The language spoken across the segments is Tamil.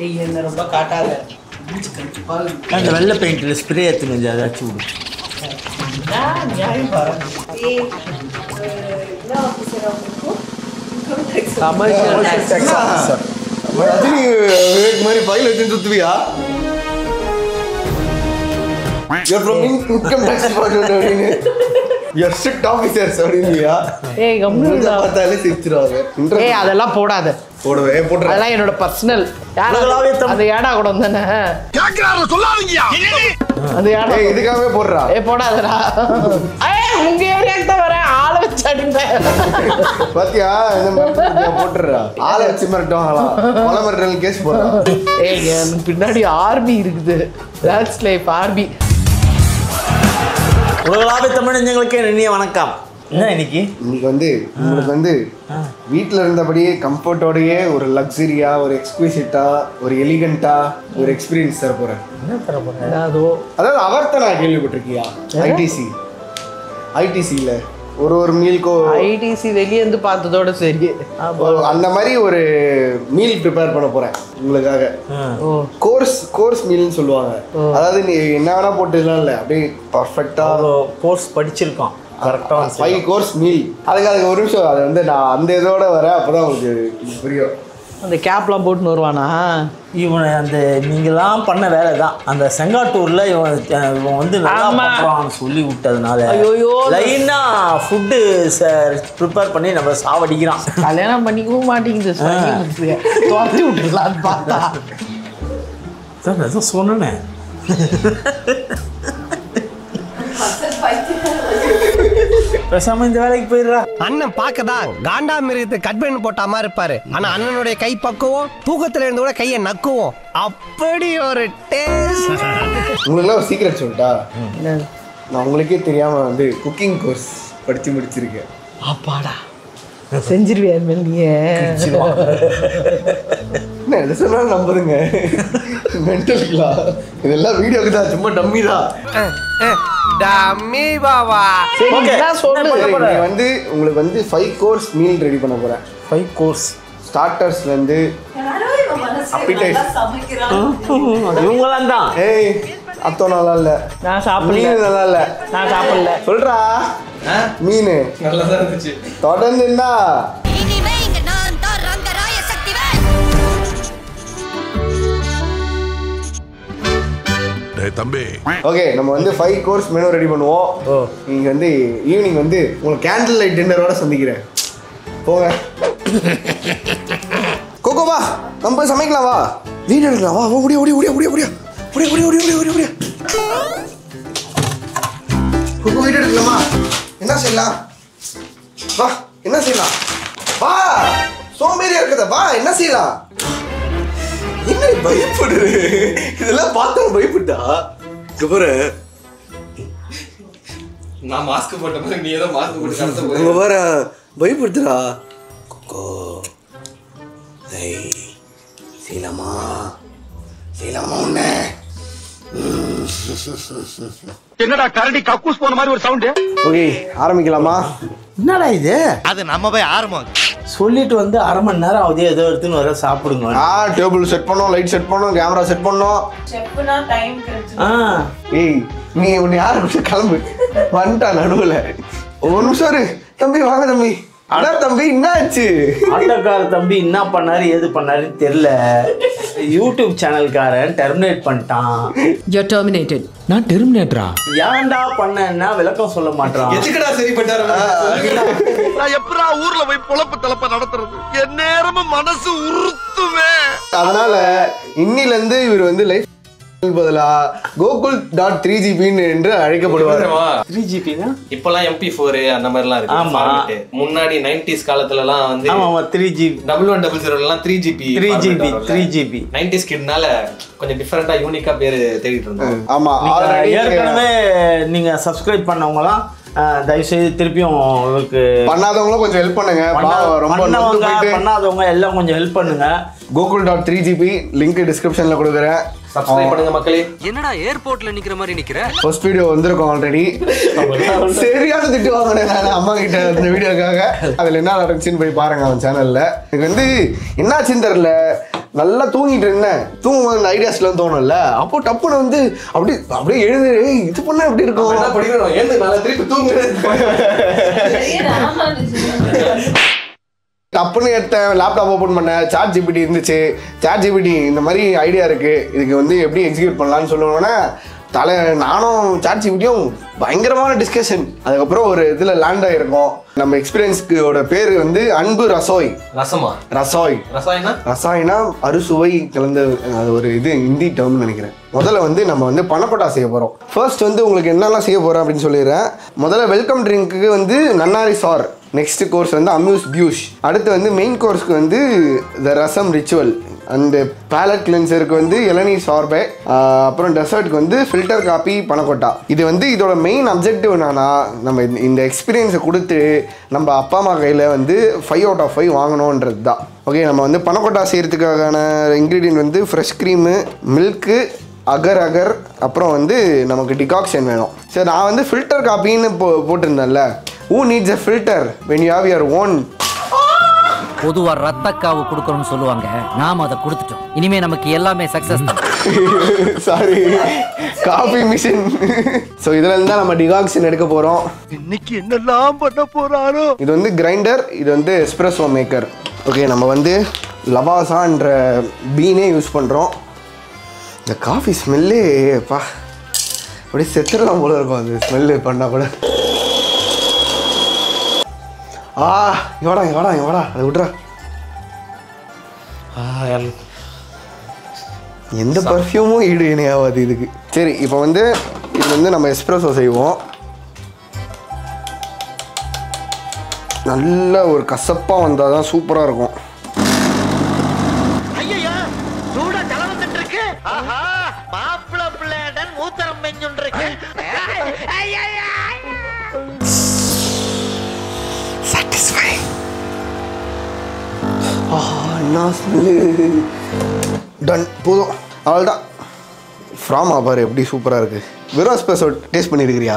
ஏய் என்ன ரொம்ப காட்டாத. அந்த வெள்ளை பெயிண்ட்ல ஸ்ப்ரே எடுத்து கொஞ்சம் ஏதாச்சும் விடு. நியாயம் பாரு. என்ன ஆஃபீஸரா உங்களுக்கு? Commercial tax officer. Rajini Vivek மாதிரி ஃபைல் வச்சு சுத்துவியா? You're from income tax department அப்படின்னு. You're strict officers அப்படின்னுயா? ஏய் கம்முனு பார்த்தாலே சிரிச்சிருவாங்க. ஏய் அதெல்லாம் போடாத. போடுவேன் போடுறேன். அதெல்லாம் என்னோட பர்சனல். அது ஏடா கூட வந்தானே. கேக்குறாரு சொல்லாதீங்கயா. அது ஏடா. ஏய் இதுக்காகவே போடுறா. ஏய் போடாதடா. ஏய் உங்க ஏரியாக்கு தான் வரேன். ஆளை வச்சு அடிப்பேன். பாத்தியா இந்த மாதிரி போட்டுறா. ஆளை வச்சு மிரட்டுவாங்களாம். கொலை மிரட்டல் கேஸ் போடுறா. ஏய் எனக்கு பின்னாடி ஆர்மி இருக்குது. That's life army. உலகளாவிய தமிழ் நெஞ்சங்களுக்கு இனிய வணக்கம். என்ன இன்னைக்கு உங்களுக்கு வந்து வீட்டில் இருந்தபடியே கம்ஃபர்ட்டோடையே ஒரு லக்ஸரியா ஒரு எக்ஸ்குவிசிட்டா ஒரு எலிகண்டா ஒரு எக்ஸ்பீரியன்ஸ் தர போறேன். என்ன தர போறேன்? அதாவது அவர்த்த நான் கேள்விப்பட்டிருக்கியா? ஐடிசியில் ஒரு மீல்கோ ஐடிசி வெளியே இருந்து பார்த்ததோட சரி. அந்த மாதிரி ஒரு மீல் ப்ரிப்பேர் பண்ண போறேன் உங்களுக்காக. கோர்ஸ் மீல்னு சொல்லுவாங்க. அதாவது நீ என்ன வேணா போட்டுலாம் இல்லை, அப்படியே பர்ஃபெக்டா கோர்ஸ் படிச்சிருக்கோம் கரெக்டாக 5 கோர்ஸ் மீல். அதுக்கு ஒரு நிமிஷம், அது வந்து நான் அந்த இதோட வரேன், அப்போதான் உங்களுக்கு புரியும். அந்த கேப்லாம் போட்டுன்னு வருவானா இவன்? அந்த நீங்களாம் பண்ண வேலை தான். அந்த செங்காட்டூரில் இவன் வந்து நல்லா பண்ணுறான்னு சொல்லி விட்டதுனால லைனா ஃபுட்டு ப்ரிப்பேர் பண்ணி நம்ம சாவடிக்கிறான். கல்யாணம் பண்ணிக்கவும் மாட்டேங்குது. துரத்தி விட்டுருலான்னு பார்த்தா சார் எதுவும் சொன்னேன். பேசாம இந்த வேலைக்கு போயிடுறா. அண்ணன் பார்க்கதான் காண்டா மிருகத்தை கட் பண்ணி போட்ட மாதிரி இருப்பாரு. ஆனா அண்ணனுடைய கை பக்குவோம் தூக்கத்துல இருந்து கூட கையை நக்குவோம். அப்படி ஒரு டேஸ்ட். உங்களுக்குலாம் ஒரு சீக்ரெட் சொல்லிட்டா? நான் உங்களுக்கே தெரியாம வந்து குக்கிங் கோர்ஸ் படிச்சு முடிச்சிருக்கேன். அப்பாடா செஞ்சிருவியா நீங்க? என்ன எது சொன்னாலும் நம்புதுங்க. மென்டலுங்களா? இதெல்லாம் வீடியோக்கு தான், சும்மா டம்மி தான். டம்மி பாவா. வந்து உங்களுக்கு வந்து 5 கோர்ஸ் மீல் ரெடி பண்ண போறேன். 5 கோர்ஸ் ஸ்டார்டர்ஸ்ல இருந்து இவங்களாம் தான். ஏய் அத்தோ நல்லா இல்ல, நான் சாப்பிடல. மீன் நல்லா இல்ல, நான் சாப்பிடல. சொல்றா. மீன் நல்லா தான் இருந்துச்சு. தொடர்ந்து இருந்தா தம்பி. ஓகே, நம்ம வந்து 5 கோர்ஸ் மெனு ரெடி பண்ணுவோம். நீங்க வந்து ஈவினிங் வந்து உங்களுக்கு கேண்டில் லைட் டின்னரோட சந்திக்கிறேன். போங்க கோகோ, வா நம்ம போய் சமைக்கலாம். வா வீடியோ எடுக்கலாம். வா ஓடியா ஓடியா ஓடியா ஓடியா ஓடியா ஓடியா ஓடியா ஓடியா ஓடியா ஓடியா. கோகோ வீடியோ எடுக்கலாமா? என்ன செய்யலாம்? வா என்ன செய்யலாம்? வா சோம்பேறியா இருக்குதா? வா என்ன செய்யலாம்? என்ன பயப்படுற? இதெல்லாம் பார்த்தா பயப்பட்டா பாரு. நான் மாஸ்க் போட்ட மாதிரி நீ ஏதோ மாஸ்க் போட்டு கடத்த போற. அங்க பாரு பயப்படுத்துறா. கொக்கோ ஏய் சீலமா உன்ன என்னடா கரடி கக்கூஸ் போன மாதிரி ஒரு சவுண்ட். ஓகே ஆரம்பிக்கலாமா? என்னடா இது? அது நம்ம போய் ஆரம்பம் சொல்லிட்டு வந்து 1/2 மணி நேரம் ஆகுது. ஏதோ எடுத்துன்னு வர சாப்பிடுங்க. டேபிள் செட் பண்ணோம், லைட் செட் பண்ணோம், கேமரா செட் பண்ணோம். செஃப்னா டைம் கிடைச்சு. ஏய் நீ உன்னை யாரு கிளம்பு வந்துட்டா நடுவுல. ஒரு நிமிஷம் இரு தம்பி. வாங்க தம்பி. அடா தம்பி என்ன ஆச்சு? ஆட்டோக்கார தம்பி என்ன பண்ணாரு ஏது பண்ணாருன்னு தெரியல. யூடியூப் சேனல்காரன் டெர்மினேட் பண்ணிட்டான். You're terminated. நான் டெர்மினேட்டரா? ஏன்டா பண்ணேன்னா விளக்கம் சொல்ல மாட்டான். எதுக்குடா சரி பண்ணாரு? நான் எப்படா ஊர்ல போய் பொழப்பு தலப்ப நடத்துறது? என் நேரமும் மனசு உறுத்துமே. அதனால இன்னில இருந்து இவர் வந்து லைஃப் பதிலா Gokul.3GB என்று அழைக்கப்படுவார். 3GB னா இப்பலாம் MP4 அந்த மாதிரி எல்லாம் இருக்கு. ஆமா. முன்னாடி 90s காலத்துல எல்லாம் வந்து ஆமா 3GB 1100 எல்லாம் 3GB 3GB 90s கிட்னால கொஞ்சம் டிஃபரெண்டா யூனிக்கா பேரு தேடிட்டு இருந்தோம். ஆமா ஏற்கனவே நீங்க சப்ஸ்கிரைப் பண்ணவங்கலாம் தயவுசெய்து திருப்பியும் உங்களுக்கு பண்ணாதவங்களும் கொஞ்சம் ஹெல்ப் பண்ணுங்க. ரொம்ப பண்ணாதவங்க எல்லாம் கொஞ்சம் ஹெல்ப் பண்ணுங்க. Gokul.3GB லிங்க் டிஸ்கிரிப்ஷன்ல கொடுக்குறேன். சப்ஸ்கிரைப் பண்ணுங்க மக்களே. என்னடா ஏர்போர்ட்ல நிக்கிற மாதிரி நிக்கிற? ஃபர்ஸ்ட் வீடியோ வந்திருக்கும் ஆல்ரெடி. சரியான திட்டு வாங்கினேன் நான் அம்மா கிட்ட இந்த வீடியோக்காக. அதுல என்ன நடந்துச்சுன்னு போய் பாருங்க அவன் சேனல்ல. எனக்கு வந்து என்னாச்சுன்னு தெரியல. நல்லா தூங்கிட்டு இருந்தேன். தூங்கும்போது இந்த ஐடியாஸ்லாம் தோணும்ல, அப்போ டப்புன்னு வந்து அப்படியே எழுது இது பண்ணா எப்படி இருக்கும். என்ன படிக்கணும் எழுந்து நல்லா திருப்பி தூங்குறேன். டப்புன்னு எடுத்தேன், லேப்டாப் ஓப்பன் பண்ணேன், சாட் ஜிபிடி இருந்துச்சு. சாட் ஜிபிடி இந்த மாதிரி ஐடியா இருக்கு, இதுக்கு வந்து எப்படி எக்ஸிக்யூட் பண்ணலான்னு சொல்லுவோன்னா நானும் சாட் ஜிபிடியும் பயங்கரமான டிஸ்கஷன். அதுக்கப்புறம் ஒரு இதில் லேண்ட் ஆகிருக்கோம். நம்ம எக்ஸ்பீரியன்ஸ்க்கோட பேர் வந்து அன்பு ரசோய். ரசாயனா அறுசுவை கலந்த அது ஒரு இது ஹிந்தி டேர்ம்னு நினைக்கிறேன். முதல்ல வந்து நம்ம வந்து பனக்கொட்டா செய்ய போகிறோம். ஃபர்ஸ்ட் வந்து உங்களுக்கு என்னெல்லாம் செய்ய போகிறோம் அப்படின்னு சொல்லிடுறேன். முதல்ல வெல்கம் ட்ரிங்க்கு வந்து நன்னாரி சார். நெக்ஸ்ட் கோர்ஸ் வந்து அம்யூஸ் பியூஷ். அடுத்து வந்து மெயின் கோர்ஸ்க்கு வந்து த ரசம் ரிச்சுவல். அண்ட் பேலட் கிளென்சருக்கு வந்து இளநீர் சார்பே. அப்புறம் டெசர்ட்டுக்கு வந்து ஃபில்டர் காப்பி பனக்கொட்டா. இது வந்து இதோட மெயின் அப்ஜெக்டிவ் என்னன்னா, நம்ம இந்த எக்ஸ்பீரியன்ஸை கொடுத்து நம்ம அப்பா அம்மா கையில் வந்து 5 out of 5 வாங்கணுன்றது தான். ஓகே, நம்ம வந்து பனக்கொட்டா செய்கிறதுக்கான இன்க்ரீடியன்ட் வந்து ஃப்ரெஷ் க்ரீமு, மில்க்கு, அகர் அப்புறம் வந்து நமக்கு டிகாக்ஷன் வேணும். சரி, நான் வந்து filter காப்பின்னு போட்டிருந்தேன்ல. Who needs a filter when you have your own? பொதுவா ரத்தக்காவு கொடுக்கணும்னு சொல்லுவாங்க, நாம அதை கொடுத்துட்டோம். இனிமே நமக்கு எல்லாமே சக்சஸ் தான். Sorry, coffee machine. ஸோ இதுல இருந்தா நம்ம டிகாக்ஷன் எடுக்க போறோம். இன்னைக்கு என்னெல்லாம் பண்ண போறாரோ. இது வந்து கிரைண்டர், இது வந்து எஸ்பிரஸோ மேக்கர். ஓகே, நம்ம வந்து லவாசான்ற பீனே யூஸ் பண்றோம். இந்த காஃபி ஸ்மெல்லே பா அப்படியே செத்துடலாம் போல இருக்கும் அது ஸ்மெல்லு பண்ணா கூட. இவடா அதை விட்றா. எந்த பர்ஃப்யூமும் ஈடு இணையாகாது இதுக்கு. சரி, இப்போ வந்து இது வந்து நம்ம எஸ்பிரஸோ செய்வோம். நல்ல ஒரு கசப்பாக வந்தால் தான் சூப்பராக இருக்கும். டன், போதும், அவ்வளோதான். ஃப்ராமா பாரு எப்படி சூப்பராக இருக்குது. வெறும் எஸ்பிரஸோ டேஸ்ட் பண்ணியிருக்கிறியா?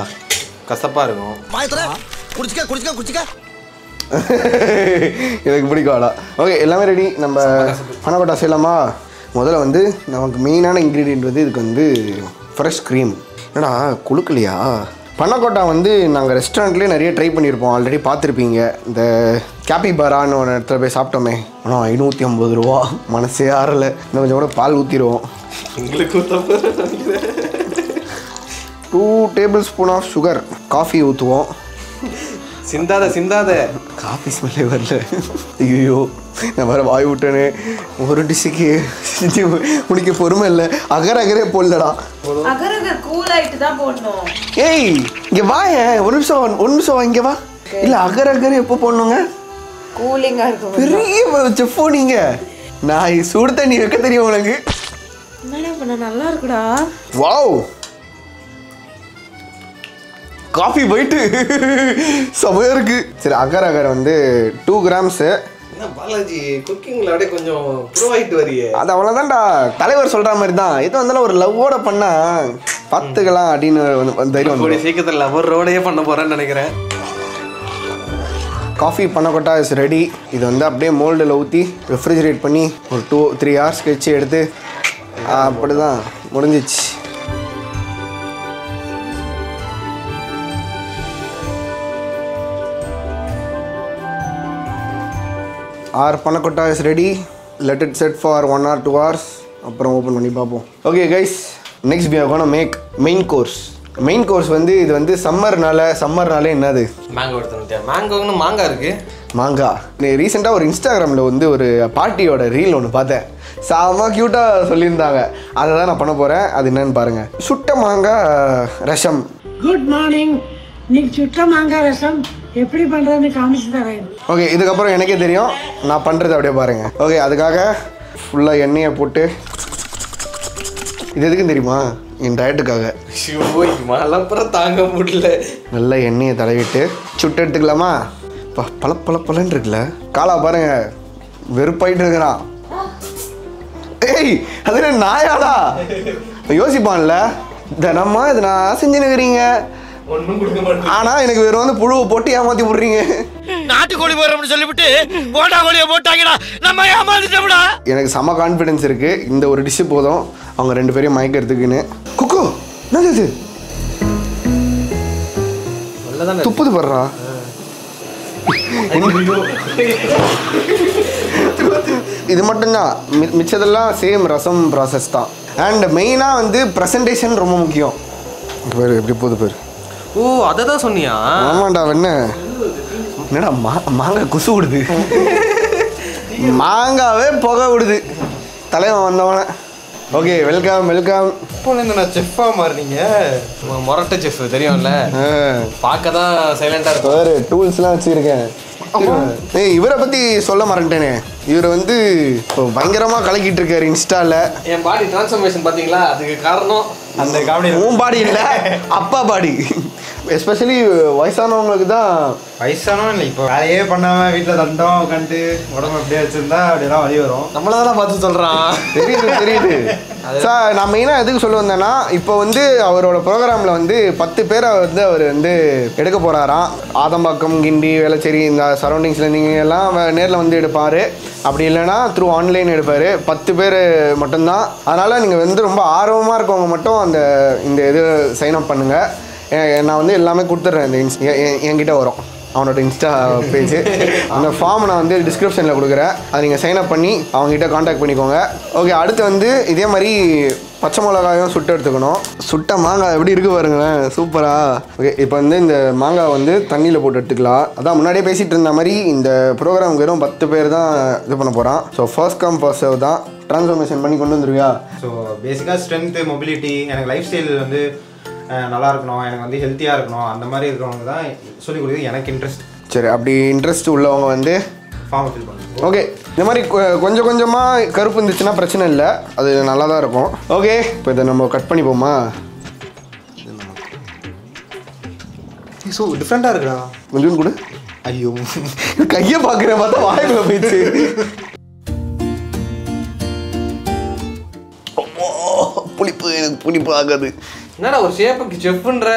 கசப்பாக இருக்கும். எனக்கு பிடிக்காடா. ஓகே, எல்லாமே ரெடி. நம்ம பனக்கொட்டா செய்யலாமா? முதல்ல வந்து நமக்கு மெயினான இன்க்ரீடியன்ட் வந்து இதுக்கு வந்து ஃப்ரெஷ் க்ரீம். என்னடா குளுக்கலையா? பனக்கொட்டா வந்து நாங்கள் ரெஸ்டாரண்ட்லேயே நிறைய ட்ரை பண்ணியிருப்போம், ஆல்ரெடி பார்த்துருப்பீங்க. இந்த கேபிபாரான்னு ஒரு இடத்துல போய் சாப்பிட்டோமே, ஆனால் 550 ரூபா. மனசே ஆறலை. இன்னும் கொஞ்சம் கூட பால் ஊற்றிடுவோம். எங்களுக்கு 2 tablespoon ஆஃப் சுகர். காஃபி ஊற்றுவோம். சிந்தாத காஃபி ஸ்மெல்லே வரல. ஐயோ, நான் வேறு வாய் விட்டேனே. ஒரு டிஷ்ஷுக்கு செஞ்சு முடிக்க பொறுமை இல்லை. அகரே போடலடா. அகர் கூல் ஆயிட்டு தான் போடணும். ஏய், இங்கே வா, ஒரு நிமிஷம் வா, இங்கே வா. இல்லை, அகர் எப்போ போடணுங்க? கூலிங்கா இருக்கும். பெரிய செஃப்போ நீங்க. நான் சுடு தண்ணி வைக்க தெரியும் உனக்கு. என்னடா பண்ண நல்லா இருக்குடா. வாவ், காஃபி போயிட்டு செமையா இருக்கு. சரி, அகர் வந்து 2 grams. என்ன பாலாஜி குக்கிங்ல அப்படியே கொஞ்சம் ப்ரோ ஆயிட்டு வரியே. அது அவ்வளோதான்டா, தலைவர் சொல்ற மாதிரி தான். எது வந்தாலும் ஒரு லவ்வோட பண்ணா பார்த்துக்கலாம் அப்படின்னு தைரியம் வந்து. சீக்கிரத்தில் லவர் ரோடையே பண்ண போறேன்னு நினைக்கிறேன். Coffee panna cotta is ready. இது வந்து அப்படியே மோல்டில் ஊற்றி ரெஃப்ரிஜரேட் பண்ணி ஒரு 2-3 hours கழிச்சு எடுத்து அப்படி தான் முடிஞ்சிச்சு. Our panna is ready. Let it set for 1 or 2 hours. அப்புறம் ஓப்பன் பண்ணி பார்ப்போம். Okay guys, next we are going to make main course. Main course வந்து இது வந்து சம்மர்னாலே என்னது? மேங்கோ எடுத்துட்டேன். மேங்கோன்னு மாங்காய் இருக்கு. மாங்காய் ரீசெண்டாக ஒரு இன்ஸ்டாகிராமில் வந்து ஒரு பார்ட்டியோட ரீல் ஒன்று பார்த்தேன். செம்ம க்யூட்டாக சொல்லியிருந்தாங்க. அதை தான் நான் பண்ண போகிறேன். அது என்னன்னு பாருங்கள். சுட்ட மாங்காய் ரசம். Good morning. நீங்கள் சுட்ட மாங்காய் ரசம் எப்படி பண்ணுறதுன்னு காமிச்சு தரேன். ஓகே, இதுக்கப்புறம் எனக்கே தெரியும், நான் பண்ணுறது அப்படியே பாருங்கள். ஓகே, அதுக்காக ஃபுல்லாக எண்ணெயை போட்டு, இது எதுக்குன்னு தெரியுமா? என் டயட்டுக்காக. மலப்புறம் தாங்க முடியல. நல்லா எண்ணெயை தடவிட்டு சுட்டு எடுத்துக்கலாமா? பழன்னு இருக்குல்ல, காலா பாருங்க, வெறுப்பாயிட்டு இருக்கிறான். ஏய், அது என்ன நாயாடா? யோசிப்பான்ல, தினமா இது நான் செஞ்சுன்னுக்கிறீங்க, ஆனா எனக்கு வெறும் வந்து புழுவை போட்டு ஏமாத்தி விடுறீங்க. நாட்டுக்கோழி போடுறோம்னு சொல்லிவிட்டு போண்டா கோழியை போட்டாங்கடா, நம்ம ஏமாந்துட்டோம்டா. எனக்கு செம கான்ஃபிடன்ஸ் இருக்கு, இந்த ஒரு டிஷ்ஷு போதும் அவங்க 2 பேரையும் மயக்கிறதுக்குன்னு. குக்கு என்னது துப்புது படுறா. இது மட்டும்தான், மிச்சதெல்லாம் சேம் ரசம் ப்ராசஸ் தான். அண்ட் மெயினாக வந்து ப்ரெசன்டேஷன் ரொம்ப முக்கியம். பேர் எப்படி போகுது பேர்? ஓ அதை தான் சொன்னியா? ஆமாண்டா. என்னடா மாங்காய் குசு விடுது, மாங்காவே புகை விடுது தலைவன் வந்தவன. Okay, welcome welcome. இப்போ நான் செஃப்பா மாறினீங்க, மொரட்ட செஃப் தெரியும்ல, பார்க்க தான் சைலண்டா இருக்கும். வேறு டூல்ஸ்லாம் வச்சுருக்கேன். ஏய், இவரை பற்றி சொல்ல மறந்துட்டேனே. இவர் வந்து இப்போ பயங்கரமாக கலக்கிட்டு இருக்காரு இன்ஸ்டாவில். என் பாடி டிரான்ஸ்ஃபர்மேஷன் பார்த்தீங்களா? அதுக்கு காரணம் அந்த காமெடி. உன் பாடி இல்லை, அப்பா பாடி. எஸ்பெஷலி வயசானவங்களுக்கு தான். வயசானவன் இல்லை, இப்போ வேலையே பண்ணாமல் வீட்டில் தண்டம் உட்காந்து உடம்பு அப்படியே வச்சுருந்தா அப்படியெல்லாம் வழி வரும். நம்மளதான் பார்த்து சொல்கிறான். தெரியுது. சார், நான் மெயினாக எதுக்கு சொல்ல வந்தேன்னா, இப்போ வந்து அவரோட ப்ரோக்ராமில் வந்து 10 பேரை வந்து அவர் வந்து எடுக்க போகிறாராம். ஆதம்பாக்கம், கிண்டி, வேளச்சேரி இந்த சரௌண்டிங்ஸில் நீங்கள் எல்லாம் நேரில் வந்து எடுப்பார். அப்படி இல்லைன்னா த்ரூ ஆன்லைன் எடுப்பார். 10 பேர் மட்டும்தான். அதனால் நீங்கள் வந்து ரொம்ப ஆர்வமாக இருக்கவங்க மட்டும் இந்த இது சைன் அப் பண்ணுங்கள். நான் வந்து எல்லாமே கொடுத்துட்றேன். இந்த என்கிட்ட வரும் அவனோட இன்ஸ்டா பேஜ். அந்த ஃபார்ம் நான் வந்து டிஸ்கிரிப்ஷனில் கொடுக்குறேன். அதை நீங்கள் சைன் அப் பண்ணி அவங்ககிட்ட காண்டாக்ட் பண்ணிக்கோங்க. ஓகே, அடுத்து வந்து இதே மாதிரி பச்சை மிளகாயும் சுட்டு எடுத்துக்கணும். சுட்ட மாங்காய் எப்படி இருக்குது பாருங்களேன், சூப்பரா. ஓகே, இப்போ வந்து இந்த மாங்காய் வந்து தண்ணியில் போட்டு எடுத்துக்கலாம். அதான் முன்னாடியே பேசிகிட்டு இருந்த மாதிரி இந்த ப்ரோக்ராம் வெறும் 10 பேர் தான் இது பண்ண போகிறான். So first come first serve தான். ட்ரான்ஸ்ஃபர்மேஷன் பண்ணி கொண்டு வந்துருவியா? ஸோ பேசிக்காக ஸ்ட்ரென்த்து, மொபிலிட்டி, எனக்கு லைஃப் ஸ்டைல் வந்து நல்லா இருக்கணும், எனக்கு வந்து ஹெல்த்தியாக இருக்கணும், அந்த மாதிரி இருக்கிறவங்க தான் சொல்லிக் கொடுக்குறது எனக்கு இன்ட்ரெஸ்ட். சரி, அப்படி இன்ட்ரெஸ்ட் உள்ளவங்க வந்து ஃபார்மை ஃபில் பண்ணுங்க. ஓகே, இந்த மாதிரி கொஞ்சம் கொஞ்சமாக கருப்பு இருந்துச்சுன்னா பிரச்சனை இல்லை, அது நல்லா தான் இருக்கும். ஓகே, இப்போ இதை நம்ம கட் பண்ணிப்போமா? ஸோ டிஃப்ரெண்ட்டாக இருக்குடா. கொஞ்சம் கூட ஐயோ, கையை பார்க்குறேன், பார்த்தா வாய்க்குள்ள போயிடுச்சு. புளிப்பு, எனக்கு புளிப்பு ஆகாது. என்னடா ஒரு ஷேப்புக்கு செஃப்ன்ற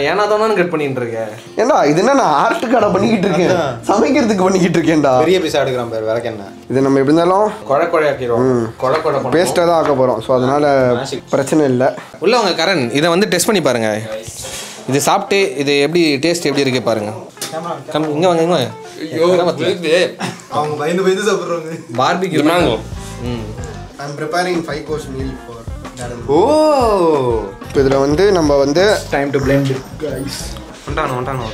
ஏனாதானு கட் பண்ணிட்டு இருக்க? ஏண்டா இது என்ன, நான் ஆர்ட் கடை பண்ணிக்கிட்டு இருக்கேன், சமைக்கிறதுக்கு பண்ணிக்கிட்டு இருக்கேன்டா. பெரிய பீஸ் எடுக்கிறான் பேர் விளக்கு என்ன. இது நம்ம எப்படி இருந்தாலும் குழ பேஸ்ட்டாக தான் ஆக்க போகிறோம். ஸோ அதனால பிரச்சனை இல்லை. உள்ள அவங்க கரண் இதை வந்து டெஸ்ட் பண்ணி பாருங்க. இது சாப்பிட்டு இது எப்படி டேஸ்ட் எப்படி இருக்கு பாருங்க. இங்கே வாங்க, இங்கே அவங்க பயந்து சாப்பிட்றாங்க. Barbecue mango. I'm preparing 5 course meal for Darren. ஓ, இப்போ இதில் வந்து நம்ம வந்து டைம் டு blend guys. வந்துட்டானோ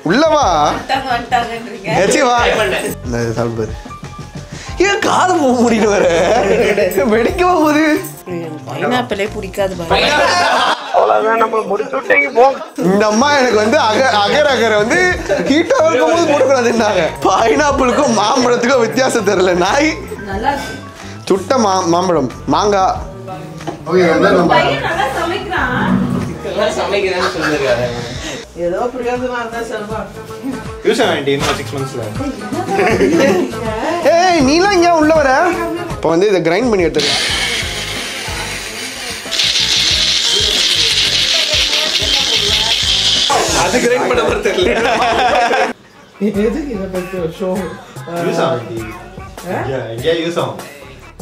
உள்ளவா வந்துட்டாங்கன்றீங்க. ஏச்சி வா. இந்த சாப்பிடு. ஏன் காது போக முடியல வர வெடிக்க போகுது. பைனாப்பிளே பிடிக்காது பாரு. இந்த அம்மா எனக்கு வந்து அகர வந்து ஹீட்டாக இருக்கும்போது போடக்கூடாதுன்னாங்க. பைனாப்பிளுக்கும் மாம்பழத்துக்கும் வித்தியாசம் தெரியல. நாய் சுட்ட மாம்பழம் மாங்காய். ஓகே, சமைக்கிறேன்னு சொல்லிருக்காரு. ஏதோ பிரயோஜனமா இருந்தா சொல்வா. யூஸ் ஆகிட்டு இன்னும் 6 monthsல. ஏய், நீலாம் இங்கே உள்ள வர. இப்போ வந்து இதை கிரைண்ட் பண்ணி எடுத்துக்கலாம். அது கிரைண்ட் பண்ண மாதிரி தெரியல. எதுக்கு இதை பற்றி ஷோ யூஸ் ஆகிட்டு எங்கேயா யூஸ் ஆகும்.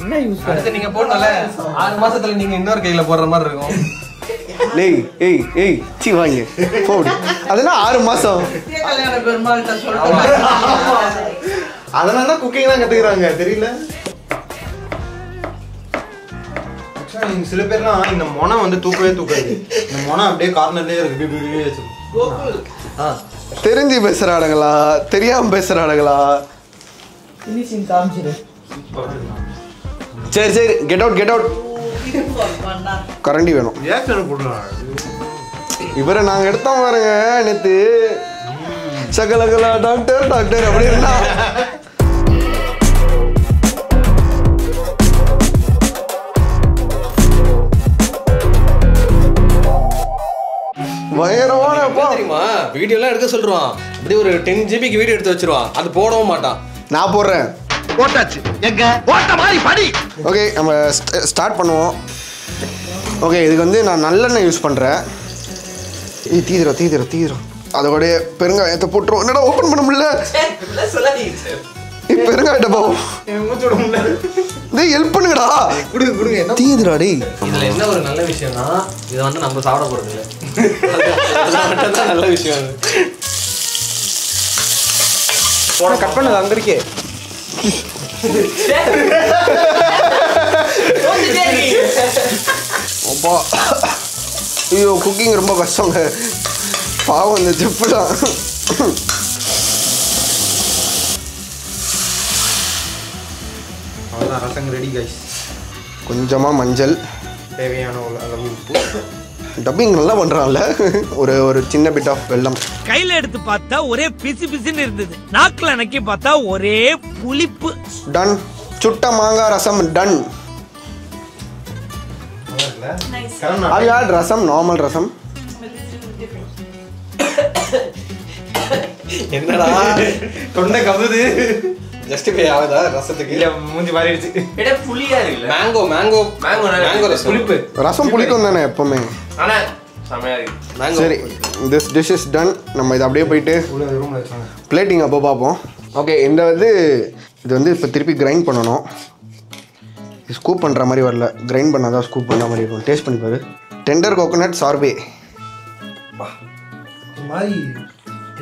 என்ன யூஸ் அடுத்து நீங்க போடணும்ல 6 மாசத்துல நீங்க இன்னொரு கையில போடுற மாதிரி இருக்கும். ஏய் சீ வாங்க போடு. அதெல்லாம் 6 மாசம். கல்யாண பெருமாள்கிட்ட சொல்லிட்டு அதனால தான் குக்கிங் தான் கற்றுக்குறாங்க தெரியல. சில பேர்லாம் இந்த மொனை வந்து தூக்கவே தூக்காது. இந்த மொனை அப்படியே கார்னர்லேயே இருக்கு. தெரிஞ்சு பேசுறாளுங்களா தெரியாம பேசுறாளுங்களா? ஃபினிஷிங் காமிச்சிரு. சரி கெட் அவுட். கரண்டி வேணும். இவரை நாங்க எடுத்தோம் பாருங்க நேத்து. சகலகலா டாக்டர் அப்படி இருந்தா பயங்கரமான தெரியுமா? வீடியோலாம் எடுக்க சொல்றான். அப்படியே ஒரு 10 GB வீடியோ எடுத்து வச்சிருவான். அது போடவும் மாட்டான். நான் போடுறேன். போட்டாச்சு எங்க போட்ட மாதிரி படி. ஓகே, நம்ம ஸ்டார்ட் பண்ணுவோம். ஓகே, இதுக்கு வந்து நான் நல்லெண்ணெய் யூஸ் பண்ணுறேன். தீதிரம் அதோடைய பெருங்காயத்தை போட்டுரும். என்னடா ஓப்பன் பண்ண முடியல? பெருங்காயத்தை பாவம் ஹெல்ப் பண்ணுங்கடா. தீதுடா டேய். இதுல என்ன ஒரு நல்ல விஷயம்னா இதை வந்து நம்ம சாப்பிட போறது இல்லை. நல்ல விஷயம். கட் பண்ணது அங்க இருக்கே. அப்பா ஐயோ குக்கிங் ரொம்ப கஷ்டங்க. பாவம் இந்த செஃப் தான். அவ்வளோதான், ரசம் ரெடி கைஸ். கொஞ்சமாக மஞ்சள், தேவையான அளவு உப்பு. டப்பிங் நல்லா பண்ணுறான்ல. ஒரு சின்ன பிட் ஆஃப் வெல்லம். கையில எடுத்து பார்த்தா ஒரே பிசி பிசின்னு இருந்தது. நாக்குல நக்கி பார்த்தா ஒரே புளிப்பு. டன். சுட்ட மாங்காய் ரசம் டன். அது யார் ரசம்? நார்மல் ரசம். என்னடா தொண்டை கவுது. ஜஸ்டிஃபை ஆகுதா ரசத்துக்கு? இல்ல மூஞ்சி மாறிடுச்சு. எடே புளியா இருக்குல்ல? மேங்கோ ரசம். புளிப்பு. ரசம் புளிக்கும் தானே எப்பவுமே. ஆனா சமையா இருக்கு. சரி, திஸ் டிஷ் இஸ் டன். நம்ம இதை அப்படியே போயிட்டு ரூம்ல வச்சாங்க. பிளேட்டிங் அப்போ பார்ப்போம். ஓகே, இது வந்து இப்போ திருப்பி கிரைண்ட் பண்ணணும். ஸ்கூப் பண்ணுற மாதிரி வரல, கிரைண்ட் பண்ணால் தான் ஸ்கூப் பண்ணுற மாதிரி இருக்கும். டேஸ்ட் பண்ணி பாரு. Tender coconut sorbet. மாதிரி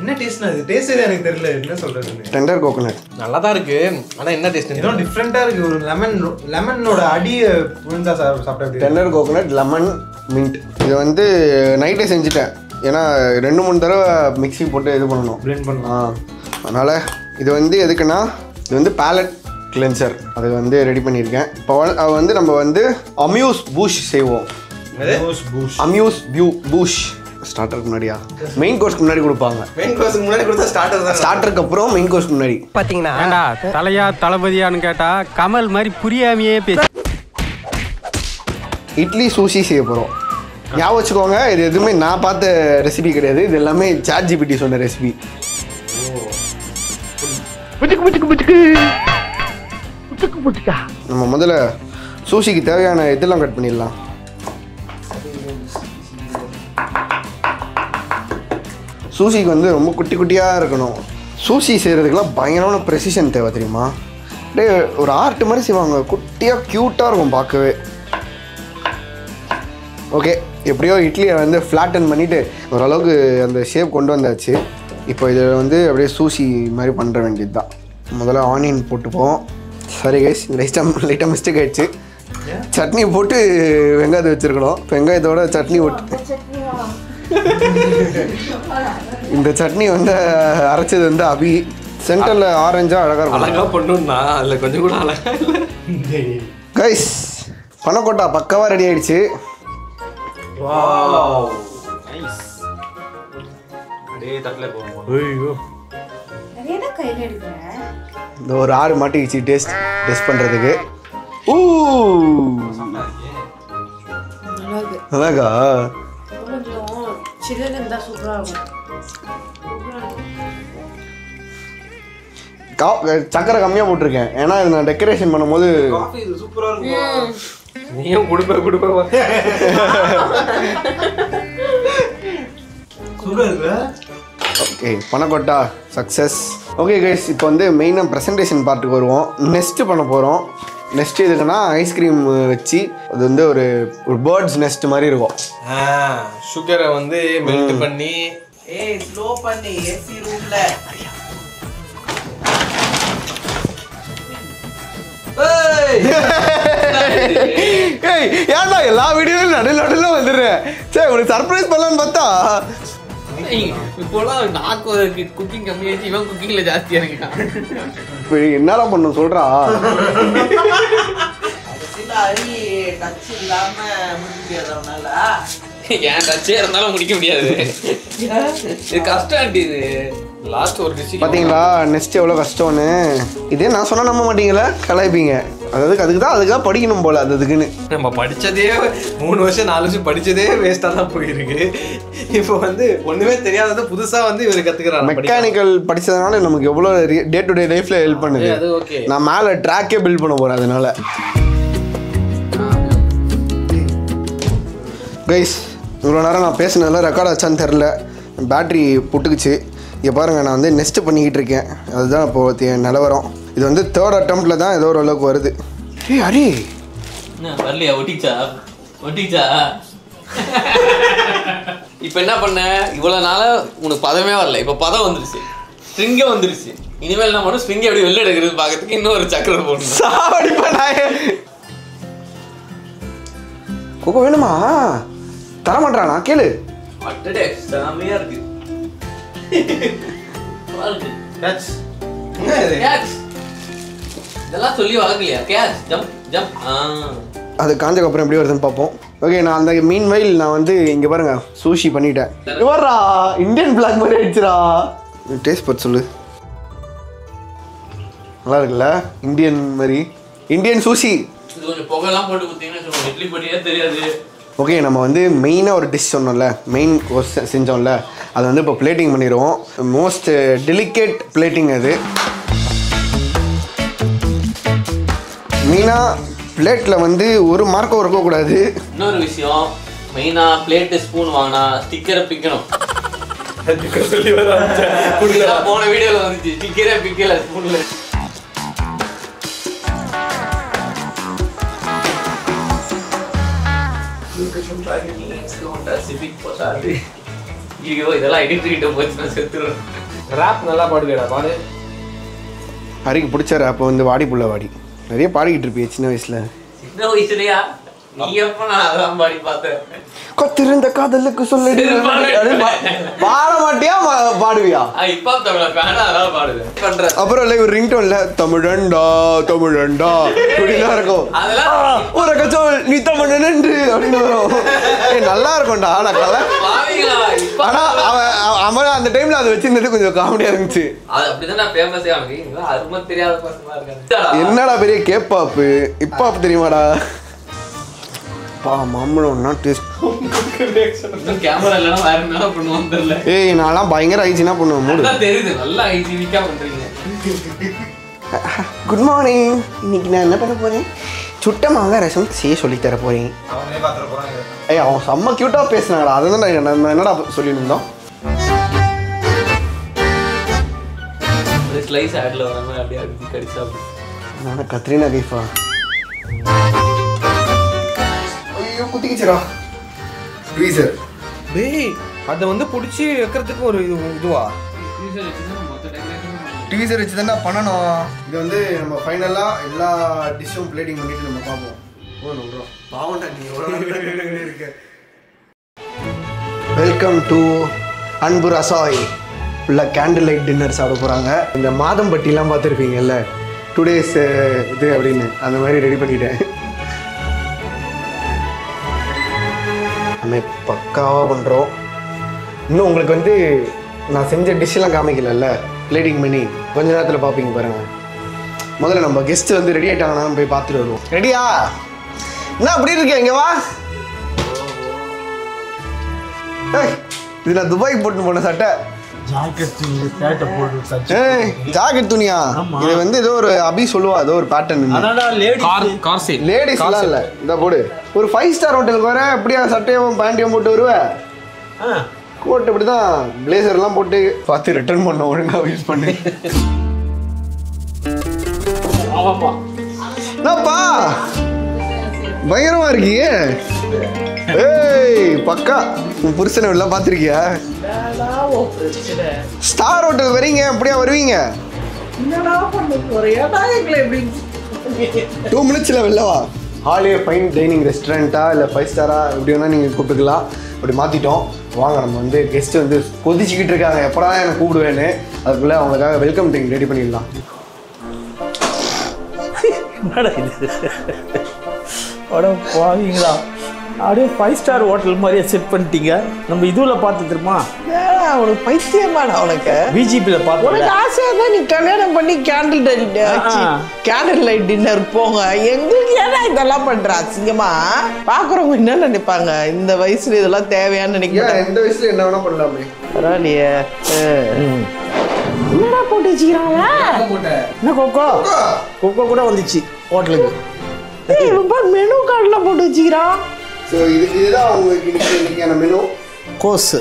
என்ன டேஸ்ட்னா இது? டேஸ்டே எனக்கு தெரியல என்ன சொல்றது. டெண்டர் கோகோனட் நல்லா தான் இருக்கு. ஆனா என்ன டேஸ்ட்? ஏதோ டிஃபரெண்டா இருக்கு. ஒரு லெமனோட அடியை புரிஞ்சா சாப்பிட்டா. Tender coconut lemon mint. இது வந்து நைட்டே செஞ்சுட்டேன். ஏன்னா 2-3 தடவை மிக்ஸி போட்டு இது பண்ணணும், பிளெண்ட் பண்ணணும். அதனால் இது வந்து எதுக்குன்னா இது வந்து பேலட் கிளென்சர். அது வந்து ரெடி பண்ணியிருக்கேன். இப்போ வந்து நம்ம வந்து அம்யூஸ் பூஷ் செய்வோம். அம்யூஸ் பூஷ் ஸ்டார்டருக்கு முன்னாடியா மெயின் கோர்ஸ்க்கு முன்னாடி கொடுப்பாங்க. மெயின் கோர்ஸ்க்கு முன்னாடி கொடுத்தா ஸ்டார்டர் தான். ஸ்டார்டருக்கு அப்புறம் மெயின் கோர்ஸ்க்கு முன்னாடி. பாத்தீங்கன்னா ஏண்டா தலையா தளபதியான்னு கேட்டா கமல் மாதிரி புரியாமையே பேச. இட்லி சூஷி செய்ய போகிறோம். ஞாபகம் வச்சுக்கோங்க, இது எதுவுமே நான் பார்த்த ரெசிபி கிடையாது. இது எல்லாமே ChatGPT சொன்ன ரெசிபி. நம்ம முதல்ல சூஷிக்கு தேவையான இதெல்லாம் கட் பண்ணிடலாம். சூஷிக்கு வந்து ரொம்ப குட்டி குட்டியாக இருக்கணும். சூஷி செய்கிறதுக்கெல்லாம் பயங்கரமான ப்ரெசிஷன் தேவை தெரியுமா? அப்படியே ஒரு ஆர்ட் மாதிரி செய்வாங்க. குட்டியாக க்யூட்டாக இருக்கும் பார்க்கவே. ஓகே, எப்படியோ இட்லியை வந்து ஃப்ளாட்டன் பண்ணிவிட்டு ஓரளவுக்கு அந்த ஷேப் கொண்டு வந்தாச்சு. இப்போ இதில் வந்து அப்படியே சூஷி மாதிரி பண்ணுற வேண்டியது தான். முதல்ல ஆனியன் போட்டுப்போம். சாரி கைஸ், லைட்டாக மிஸ்டேக் ஆகிடுச்சு. சட்னி போட்டு வெங்காயத்தை வச்சுருக்கணும். வெங்காயத்தோட சட்னி போட்டு இந்த சட்னி வந்து அரைச்சது வந்து அபி. சென்டரில் ஆரஞ்சாக அழகாக பண்ணுன்னா அதில் கொஞ்சம் கூட அழகா இல்லை. கைஸ், பனக்கோட்டா பக்காவாக ரெடி ஆகிடுச்சு. இந்த ஒரு 6 மாட்டிக்கிச்சு டெஸ்ட் பண்ணுறதுக்கு. அழகா சக்கரை கம்மியாக போட்டிருக்கேன். ஏன்னா இது நான் டெக்கரேஷன் பண்ணும்போது நீயும் கொடுப்ப ஓகே, பனக்கோட்டா சக்ஸஸ். ஓகே கைஸ், இப்போ வந்து மெயினாக ப்ரெசன்டேஷன் பார்ட்டுக்கு வருவோம். நெஸ்ட்டு பண்ண போகிறோம். நெஸ்ட் எதுக்குன்னா ஐஸ்கிரீம் வச்சு அது வந்து ஒரு பேர்ட்ஸ் நெஸ்ட் மாதிரி இருக்கும். சுகரை வந்து மெல்ட் பண்ணி ஸ்லோ பண்ணி ஏசி ரூம்ல ஏன்டா எல்லா வீடியோவும் நடுவில் வந்துடுறேன். சரி, உனக்கு சர்ப்ரைஸ் பண்ணலான்னு பார்த்தா இப்போலாம் நாக்கு குக்கிங் கம்மியாச்சு, இவன் குக்கிங்ல ஜாஸ்தியா இருக்கான். இப்போ என்னடா பண்ணும் சொல்றா? ஏன் டச்சே இருந்தாலும் முடிக்க முடியாது. இது கஷ்டம் ஆண்டி. இது லாஸ்ட் ஒரு டிஷ் பார்த்தீங்களா நெக்ஸ்ட் எவ்வளோ கஷ்டம்னு. இதே நான் சொன்னால் நம்ப மாட்டீங்களா? கலாய்ப்பீங்க. அதுக்காக படிக்கணும் போல. அதுக்குன்னு நம்ம படித்ததே 3 வருஷம் 4 வருஷம் படித்ததே வேஸ்ட்டாக தான் போயிருக்கு. இப்போ வந்து ஒன்றுமே தெரியாதது புதுசாக வந்து இவர் கற்றுக்கிறாங்க. மெக்கானிக்கல் படித்ததுனால நமக்கு எவ்வளோ டே டு டே லைஃப்பில் ஹெல்ப் பண்ணுது. நான் மேலே ட்ராக்கே பில்ட் பண்ண போகிறேன். அதனால கைஸ், இவ்வளோ நேரம் நான் பேசினதில் ரெக்கார்ட் ஆச்சான்னு தெரில. பேட்ரி புட்டுக்குச்சு. இங்கே பாருங்கள், நான் வந்து நெஸ்ட் பண்ணிக்கிட்டு இருக்கேன். அதுதான் இப்போது நிலவரம். இது வந்து 3rd அட்டம்ப்டில் தான் ஏதோ ஒரு அளவுக்கு வருது. ஏய் ஹரி, வரலையா? ஒட்டிச்சா இப்போ என்ன பண்ண? இவ்வளோ நாளாக உனக்கு பதமே வரல, இப்போ பதம் வந்துருச்சு, ஸ்ட்ரிங்கே வந்துருச்சு. இனிமேல் என்ன பண்ணும்? ஸ்ட்ரிங்கை எப்படி வெளில எடுக்கிறது பார்க்கறதுக்கு இன்னொரு சக்கரை போடணும். கோகோ வேணுமா? தர மாட்டானா? கேளு. அட்டடே செமையா இருக்கு. இதெல்லாம் சொல்லி வளர்க்கலையா? Catch jump jump. அது காஞ்சக்கப்புறம் எப்படி வருதுன்னு பார்ப்போம். ஓகே, நான் அந்த மீன் வயல் நான் வந்து இங்கே பாருங்க சூஷி பண்ணிட்டேன். இவரா இந்தியன் பிளாக் மாதிரி ஆயிடுச்சுரா. டேஸ்ட் பார்த்து சொல்லு. நல்லா இருக்குல்ல? இந்தியன் மாதிரி, இந்தியன் சூஷி. இது கொஞ்சம் புகைலாம் போட்டு கொடுத்தீங்கன்னா இட்லி பொடியே தெரியாது. ஓகே, நம்ம வந்து மெயினாக ஒரு டிஷ் சொன்னோம்ல, மெயின் கோர்ஸ் செஞ்சோம்ல, அதை வந்து இப்போ பிளேட்டிங் பண்ணிடுவோம். மோஸ்ட் டெலிகேட் பிளேட்டிங் அது. மெயினாக பிளேட்டில் வந்து ஒரு மார்க்கும் இருக்கக்கூடாது. இன்னொரு விஷயம், மெயினாக பிளேட்டு ஸ்பூன் வாங்கினா ஸ்டிக்கரை பிக்கணும். சொல்லி போன வீடியோவில் வந்துச்சு, ஸ்டிக்கரே பிக்கல ஸ்பூனில். இதெல்லாம் எடிட்டு போச்சுன்னா செத்துரும். ராப் நல்லா பாடுவேடா, பாடு. ஹரிக்கு பிடிச்ச ராப் வந்து வாடி புள்ள வாடி. நிறைய பாடிக்கிட்டு இருப்பிய சின்ன வயசுல. சின்ன வயசுலையா? நீ எப்ப? நான் அதான் பாடி பார்த்தேன். கொத்திருந்த காதலுக்கு சொல்லி பாட மாட்டியா பாடுவியா? இப்ப தமிழ ஃபேனா அதான் பாடுவேன் பண்றேன். அப்புறம் இல்லை ஒரு ரிங்டோன்ல தமிழண்டா தமிழண்டா இப்படிலாம் இருக்கும். அதெல்லாம் ஒரு கச்சோல் நீ தமிழன் அப்படின்னு வரும். நல்லா இருக்கும்டா. ஆனா அவன் அந்த டைம்ல அதை வச்சிருந்தது கொஞ்சம் காமெடியா இருந்துச்சு. அது அப்படிதான் ஃபேமஸே. அவனுக்கு அருமை தெரியாத பசங்களா இருக்காங்க. என்னடா பெரிய கேப்பாப்பு இப்பாப்பு தெரியுமாடா? மாம்பழம்னா டேஸ்ட். கேமரா இல்லைன்னா வேற என்ன பண்ணுவோம் தெரியல. ஏய், நான்லாம் பயங்கர ஹைஜீனா பண்ணுவேன். மூடு தெரியுது, நல்லா ஹைஜீனிக்கா பண்றீங்க. Good morning. இன்னைக்கு நான் என்ன பண்ண போறேன்? சுட்ட மாங்காய் ரசம் செய்ய சொல்லி தர போறேன். ஏய், அவன் செம்ம கியூட்டா பேசினாடா. அதுதான் நான் என்னடா சொல்லியிருந்தோம். ஒரு ஸ்லைஸ் ஆட்ல வராம அப்படியே அடிச்சு கடிச்சா. நான் கத்ரீனா கைஃபா. குத்திக்கிச்சுடா ட்வீசர். டேய், அதை வந்து பிடிச்சி வைக்கிறதுக்கு ஒரு இதுவா? ட்வீசர் வச்சு தானே பண்ணணும். இது வந்து நம்ம ஃபைனலாக எல்லா டிஷ்ஷும் பிளேட்டிங் பண்ணிட்டு நம்ம பார்ப்போம். பாவம்டா நீ எவ்வளோ இருக்க. வெல்கம் டு அன்பு ரசாய். ஃபுல்லாக கேண்டில் லைட் டின்னர் சாப்பிட போகிறாங்க. இந்த மாதம் பட்டிலாம் பார்த்துருப்பீங்கல்ல, 2 days இது அப்படின்னு, அந்த மாதிரி ரெடி பண்ணிட்டேன். நம்ம பக்காவாக பண்ணுறோம். இன்னும் உங்களுக்கு வந்து நான் செஞ்ச டிஷ்ஷெல்லாம் காமிக்கலல்ல, பிளேட்டிங் பண்ணி கொஞ்ச நேரத்தில் பார்ப்பீங்க பாருங்கள். முதல்ல நம்ம கெஸ்ட் வந்து ரெடி ஆகிட்டாங்கன்னா போய் பார்த்துட்டு வருவோம். ரெடியா? என்ன அப்படி இருக்கேன்? இங்கே வா. இது நான் துபாய்க்கு போட்டு போன சட்டை. ஜாக்கெட் துணியா? இது வந்து ஏதோ ஒரு அபி சொல்லுவா, ஏதோ ஒரு பேட்டர்ன். லேடிஸ்லாம் இல்லை. இந்த போடு. ஒரு 5 star ஹோட்டலுக்கு வர அப்படியே சட்டையும் பேண்ட்டையும் போட்டு வருவேன். கோட் இப்படி தான் பிளேசர்லாம் போட்டு பார்த்து ரிட்டர்ன் பண்ண, ஒழுங்காக யூஸ் பண்ணு. என்னப்பா பயங்கரமா இருக்கியே. ஏய் பக்கா, உன் புருஷனை எல்லாம் பார்த்துருக்கியா? ஸ்டார் ஹோட்டல் வரீங்க, அப்படியா வருவீங்க? 2 minutesல வெளிலவா. ஹாலியே ஃபைன் டைனிங் ரெஸ்டாரண்ட்டா இல்லை 5 star எப்படி வேணால் நீங்கள் கூப்பிட்டுக்கலாம். அப்படி மாற்றிட்டோம். வாங்க, நம்ம வந்து கெஸ்ட்டு வந்து கொதிச்சுக்கிட்டு இருக்காங்க, எப்படா எனக்கு கூப்பிடுவேன்னு. அதுக்குள்ளே அவங்களுக்காக வெல்கம் ட்ரிங்க் ரெடி பண்ணிடலாம். போவீங்களா? அப்படியே 5 star ஹோட்டல் மாதிரியே செட் பண்ணிட்டீங்க. நம்ம இதுவில் பார்த்து தெரியுமா? உனக்கு பைத்தியமான உனக்கு பிஜிபியில் பார்த்து உனக்கு ஆசையாக தான் நீ கல்யாணம் பண்ணி கேண்டில் லைட் டின்னர் போங்க. எங்களுக்கு ஏன்னா இதெல்லாம் பண்ற அசிங்கமா பாக்குறவங்க என்ன நினைப்பாங்க? இந்த வயசுல இதெல்லாம் தேவையான்னு நினைக்கிறேன். இந்த வயசுல என்ன வேணா பண்ணலாமே. பரவாயில்லையே. என்னடா போட்டு வச்சுக்கிறாங்க? என்ன கொக்கோ கொக்கோ கூட வந்துச்சு ஹோட்டலுக்கு. மெனு கார்டுலாம் போட்டு வச்சுக்கிறான். ஸோ இதுதான் உங்களுக்கு இன்னைக்கான மெனு. கோர்ஸ்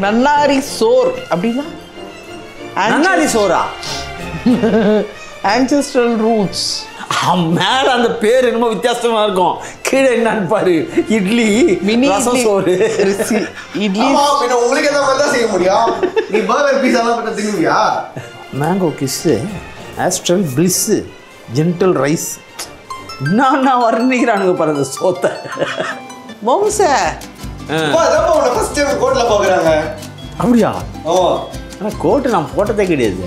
நன்னாரி சோர் அப்படின்னா நன்னாரி சோறா? ancestral roots. மேல அந்த பேர் என்னமோ வித்தியாசமா இருக்கும், கீழே என்னன்னு பாரு, இட்லி மினி ரசம் சோறு. இட்லி உங்களுக்கு எந்த மாதிரி தான் செய்ய முடியும்? நீ பர்கர் பீஸா எல்லாம் பண்ண திங்குவியா? Mango kiss, astral bliss, gentle rise, நான் வர்ணிக்கிறானுங்க பாருங்க சோத்தை. வம்ச அதான் உன்னை ஃபர்ஸ்ட் டைம் கோட்ல பாக்குறாங்க. அப்படியா? ஓ, ஆனால் கோட்டு நான் போட்டதே கிடையாது.